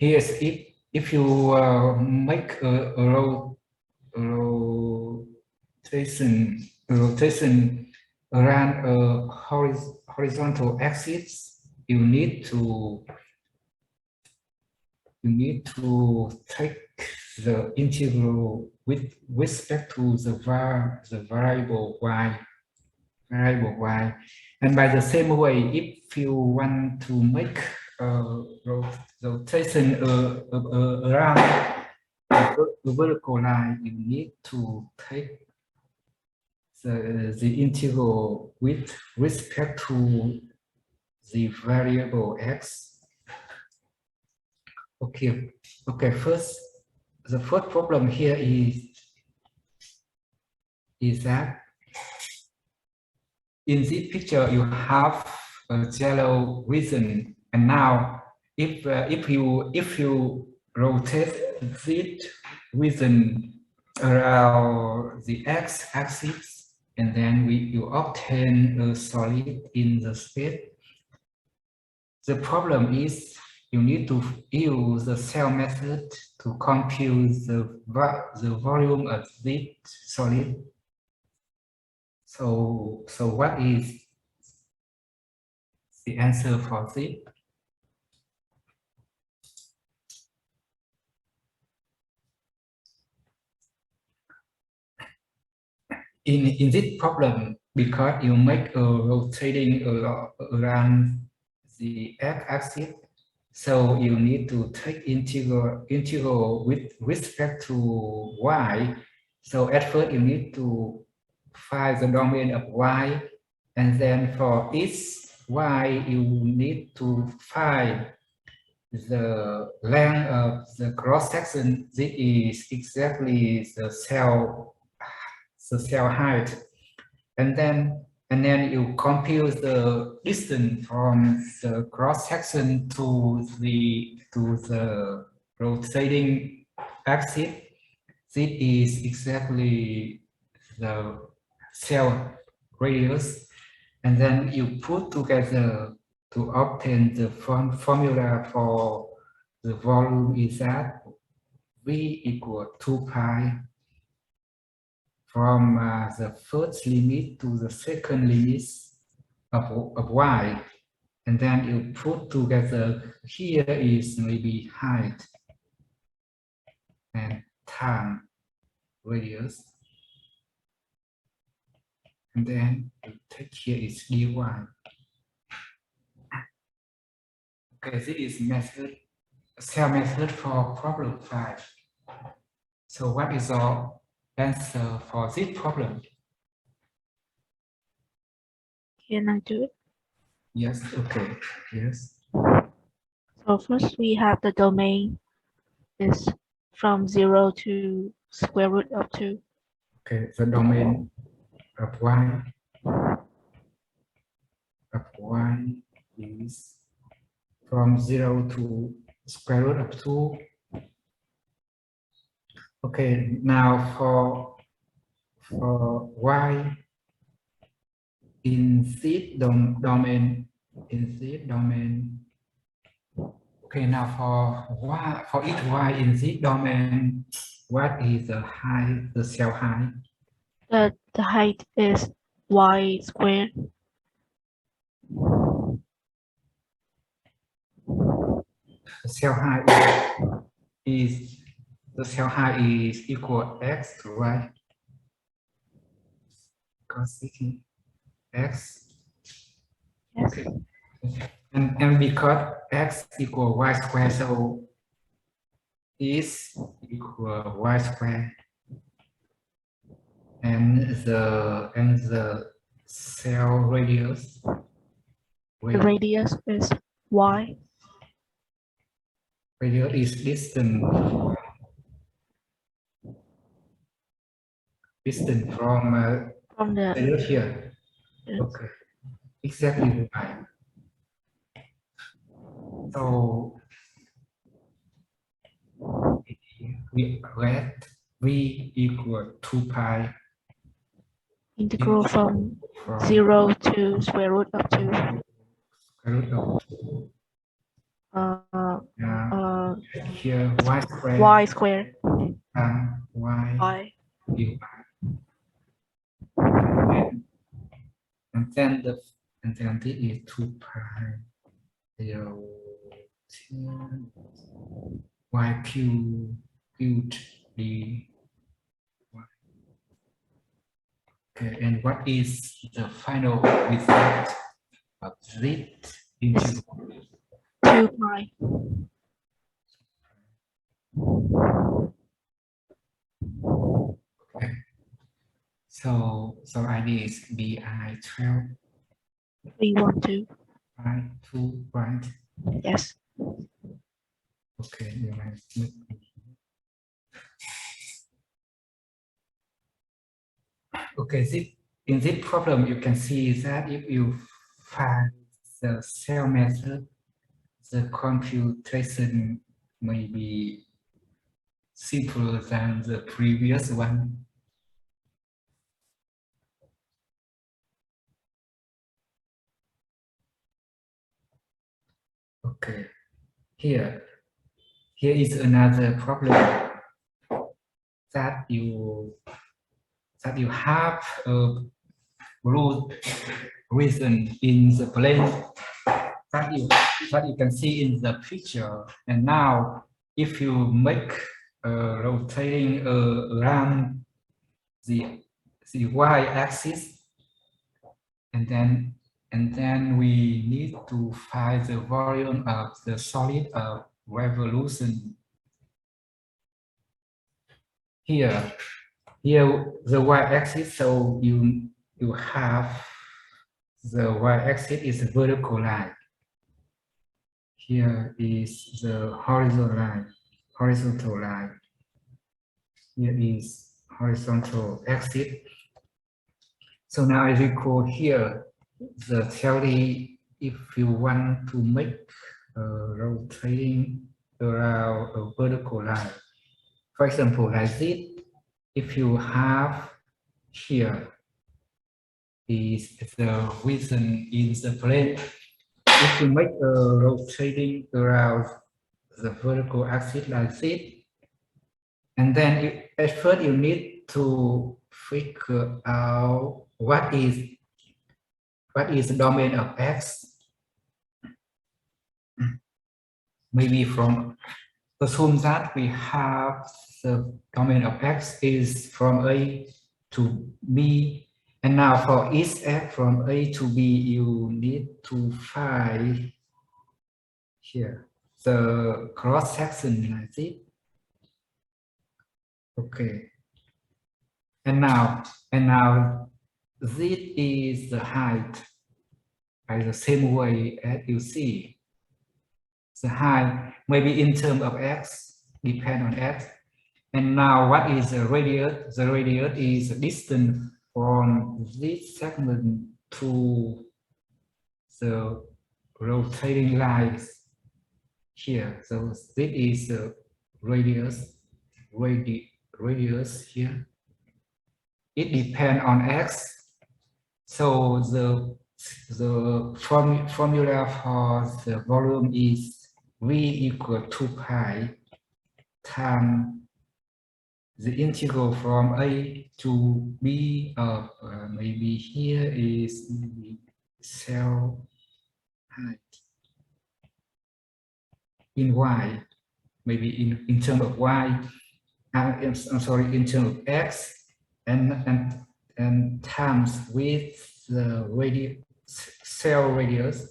Yes, if you make a rotation around a horizontal axis, you need to take the integral with respect to the variable y. And by the same way, if you want to make a rotation around the vertical line, you need to take the integral with respect to the variable x. Okay, first, the first problem here is that in this picture you have a yellow region, and now if you rotate this region around the x-axis, and then you obtain a solid in the space. The problem is you need to use the cell method to compute the volume of this solid. So what is the answer for this? In this problem, because you make a rotating around the x-axis, so you need to take integral with respect to y. So at first you need to find the domain of y, and then for each y you need to find the length of the cross section. This is exactly the cell height, and then you compute the distance from the cross section to the rotating axis. This is exactly the cell radius, and then you put together to obtain the formula for the volume is that V equal 2 pi from the first limit to the second limit of y, and then you put together. Here is maybe height and time radius, and then you take here is dy. Okay, this is method, cell method for problem 5. So what is our answer for this problem? Can I do it? Yes, okay, yes. So first we have the domain is from 0 to square root of 2. Okay, the domain of y is from 0 to square root of 2. Okay, now for y in this domain, okay, now for each y in this domain, what is the height, the cell height? The height is y squared. The cell height is equal x, right? Because it is x. Yes. Okay. And because x equal y squared, so is equal y squared, and the cell radius. The radius is y. Radius is distant from the here. yes. Okay, exactly right. So we let v equal 2 pi Integral from 0 to square root of 2. square root of 2. uh, uh, uh, here y square y square y y. u and and then the and then this is 2 pi zero y cubed d. Okay, and what is the final result of this It's integral? 2 pi. Okay. So ID is BI 12 312. by 2, right? Yes. Okay, you might make okay, in this problem, you can see that if you find the cell method, the computation may be simpler than the previous one. Okay, here is another problem that you have a root reason in the plane that you can see in the picture. And now, if you make rotating around the y-axis, and then we need to find the volume of the solid of revolution. Here, the y-axis, so you have the y-axis is a vertical line. Here is the horizontal line. Here is horizontal axis. So now I record here the theory if you want to make rotating around a vertical line. For example, like this, if you have here is the reason in the plane. If you make a rotating around the vertical axis like this, and then at first you need to figure out what is the domain of x. Maybe from assume that we have the domain of x is from A to B. And now for each x from A to B, you need to find here the cross section like this. Okay. And now this is the height by the same way as you see. The height maybe in terms of x, depend on x. And now what is the radius? The radius is the distance from this segment to the rotating lines here. So this is the radius here. It depends on x. So the formula for the volume is V equal to pi times the integral from A to B of maybe here is the cell height in Y, maybe in terms of Y, I'm sorry, in terms of X, and times with the radius, cell radius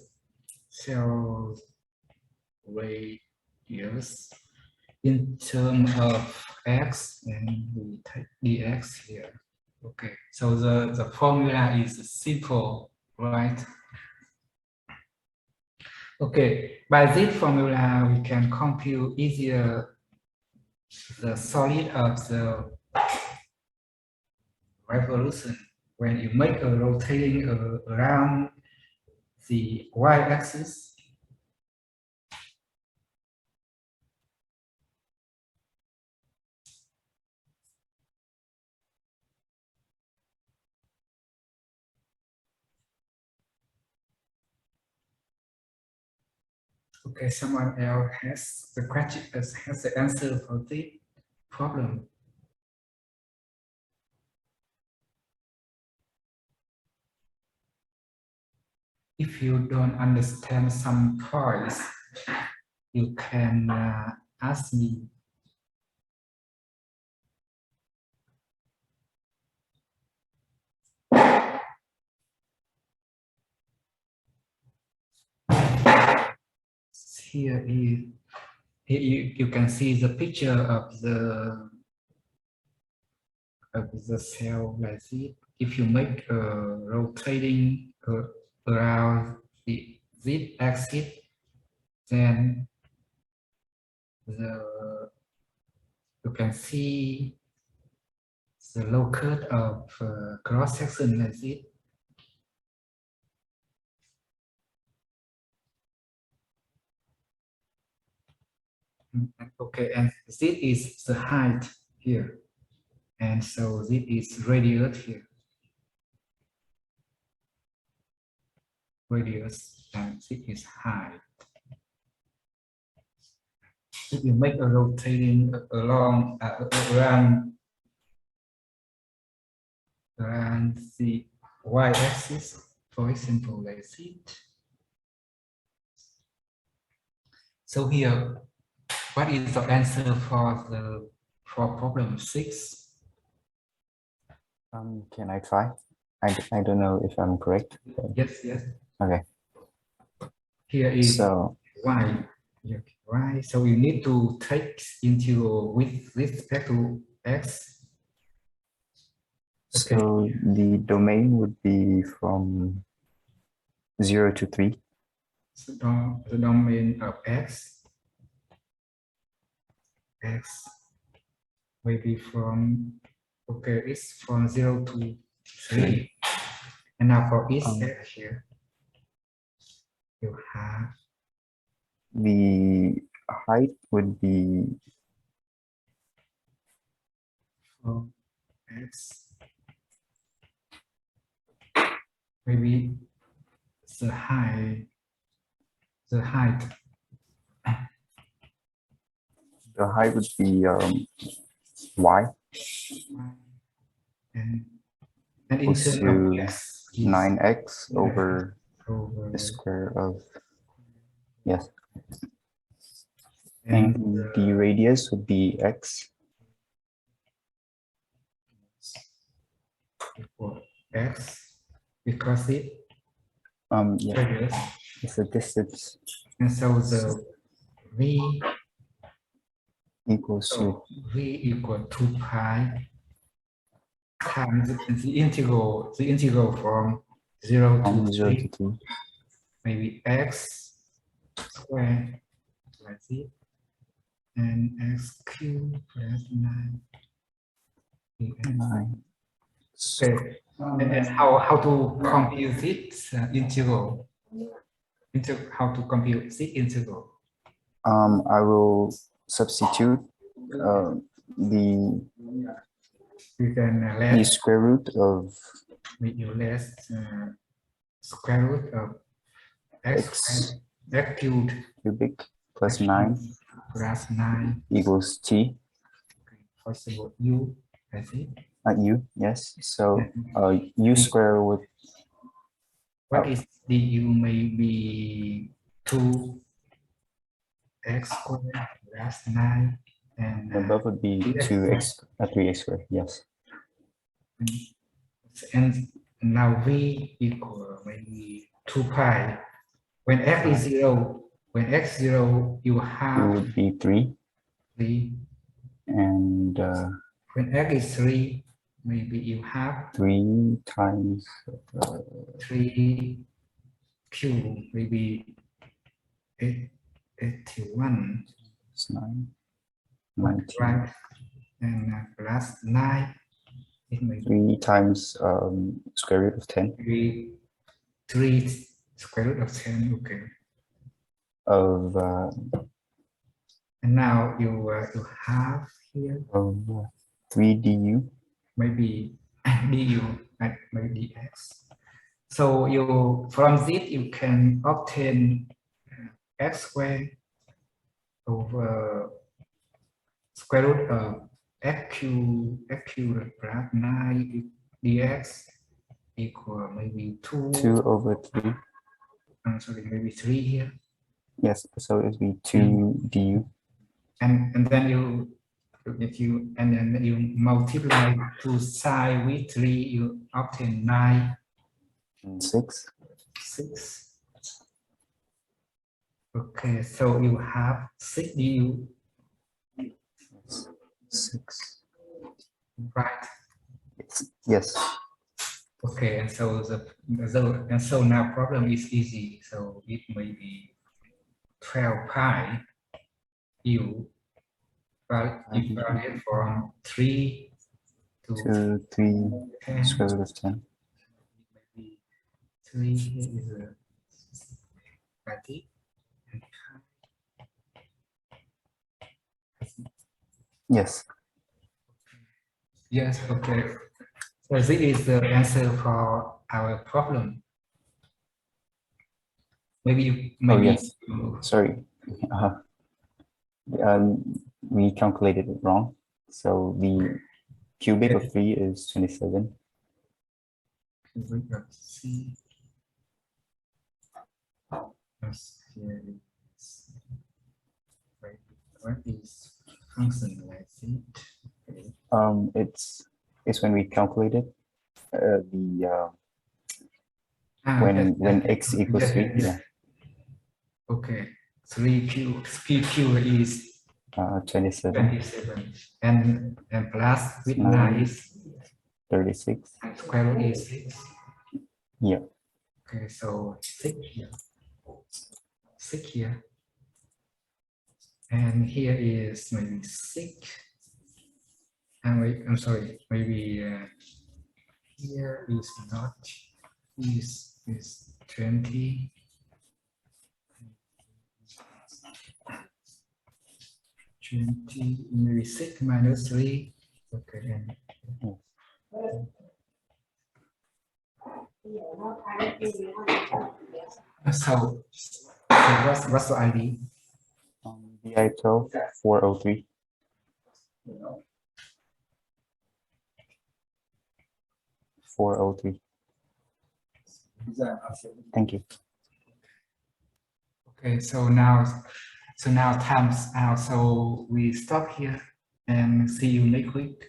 in terms of x, and we take dx here. Okay, so the formula is simple, right? Okay, by this formula, we can compute easier the solid of the revolution when you make a rotating around the y-axis. Okay, someone else has the question, has the answer for the problem. If you don't understand some points, you can ask me. Here is here you can see the picture of the cell like this. If you make a rotating around the Z axis, then you can see the locus of cross section like this. Okay, and this is the height here, and so this is radius here. Radius and this is height. If you make a rotating along around the y-axis, for example, like this. So here, what is the answer for problem 6? Can I try? I don't know if I'm correct. Yes, yes. Okay. Here is So y. Right. So you need to take into with respect to x. Okay. so the domain would be from 0 to 3. So the domain of x may be from, okay, it's from 0 to 3. And now for each x here, you have The height would be for x, maybe the height, would be y and in equals terms of to x is 9x over over the square of, yes, and and the radius would be x. equal x because it Yeah, radius, it's a distance and so the v equals to so v equal 2 pi times the integral from 0 to 0 to 3, 3. maybe x squared like this, and x cubed plus 9. 9. Okay, and how to compute this integral? How to compute this integral? I will substitute the You can the let square root of you less square root of x x cubed cubic plus 9 plus 9 equals t. possible u, I think. U, yes. So u square would, What is the u may be 2 x squared plus 9 and above would be 2x, 3x squared, yes. and now v equal maybe 2 pi. When x is 0, when x 0, you U have would be 3, 3. and When x is 3, maybe you have 3 times 3 cube, maybe 81, 9, 19. right? And plus 9, it may 3 times square root of 10 be 3 square root of 10, okay. of And now you have here 3 du. maybe du, maybe dx. So you from this you can obtain x squared over square root of x cubed plus 9 dx equal maybe 2. 2 over 3. I'm sorry, maybe 3 here. Yes, so it would be 2 du. And then you multiply 2 side with 3, you obtain 9. And 6. 6. Okay, so you have 6 du, 6. right? Yes. Okay, and so now problem is easy. So it may be 12 pi u, but it varies from 3 to 2, 3, 10. square root of 10. Maybe 3 here is a 30. Yes. Yes, okay. So this is the answer for our problem. Maybe Oh, yes. you- Sorry. We calculated it wrong. So the cubic of 3 is 27. we got C. Yes, here is what is function like it? Okay. It's when we calculated when x equals 3. Yeah. Okay. 3q is 27, 27 and plus with 9 9. is 36. square root is 6. Yeah. Okay, so 6 here. 6 here. And here is maybe 6. And wait, I'm sorry, maybe here is not, is 20. 20, maybe 6 minus 3. Okay, and so what's the ID? VI 12 403. 403. Thank you. Okay, so now time's out. So we stop here and see you next week.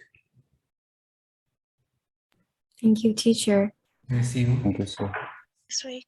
Thank you, teacher. See you. Thank you, sir. Next week.